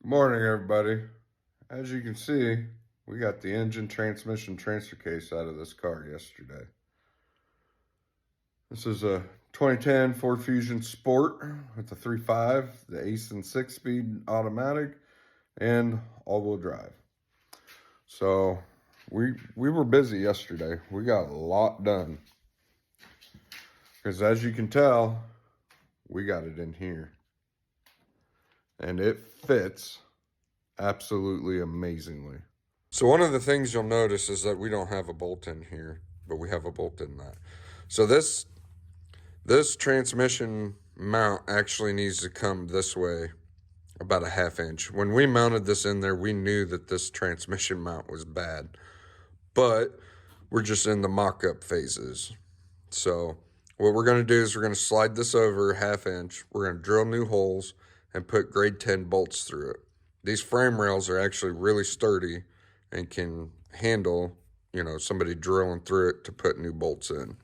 Good morning, everybody. As you can see, we got the engine transmission transfer case out of this car yesterday. This is a 2010 Ford Fusion Sport with the 3.5, the Aisin 6-speed automatic, and all-wheel drive. So we were busy yesterday. We got a lot done. Because as you can tell, we got it in here. And it fits absolutely amazingly. So one of the things you'll notice is that we don't have a bolt in here, but we have a bolt in that. So this transmission mount actually needs to come this way about a 1/2 inch. When we mounted this in there, we knew that this transmission mount was bad, but we're just in the mock-up phases. So what we're going to do is we're going to slide this over a 1/2 inch. We're going to drill new holes and put grade 10 bolts through it. These frame rails are actually really sturdy and can handle, somebody drilling through it to put new bolts in.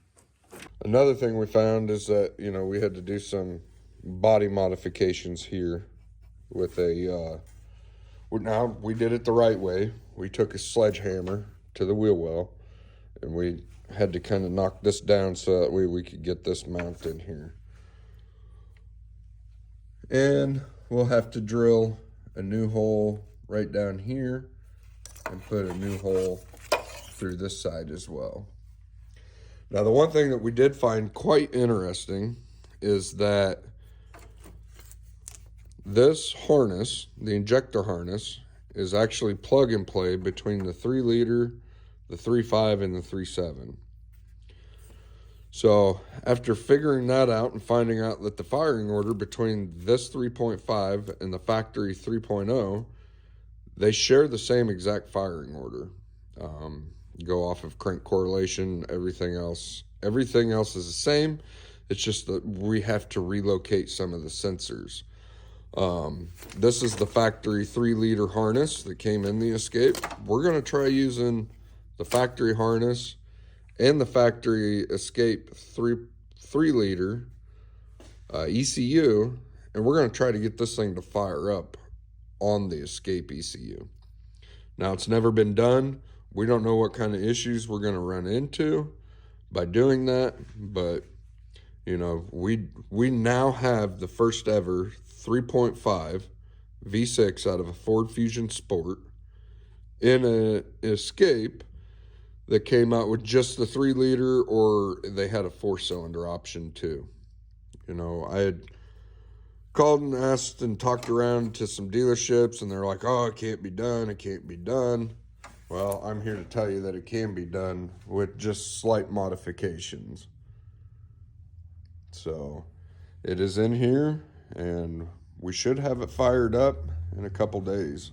Another thing we found is that, we had to do some body modifications here with now we did it the right way. We took a sledgehammer to the wheel well and we had to kind of knock this down so that way we could get this mounted here. And we'll have to drill a new hole right down here and put a new hole through this side as well. Now, the one thing that we did find quite interesting is that this harness, the injector harness, is actually plug and play between the 3-liter, the 3.5, and the 3.7. So after figuring that out and finding out that the firing order between this 3.5 and the factory 3.0, they share the same exact firing order. Go off of crank correlation, everything else is the same. It's just that we have to relocate some of the sensors. This is the factory 3-liter harness that came in the Escape. We're going to try using the factory harness and the factory Escape 3-liter ECU, and we're going to try to get this thing to fire up on the Escape ECU. Now, it's never been done. We don't know what kind of issues we're going to run into by doing that, but we now have the first ever 3.5 V6 out of a Ford Fusion Sport in an Escape that came out with just the 3-liter, or they had a 4-cylinder option too. I had called and asked and talked around to some dealerships, and they're like, oh, it can't be done. Well, I'm here to tell you that it can be done with just slight modifications. So it is in here, and we should have it fired up in a couple days.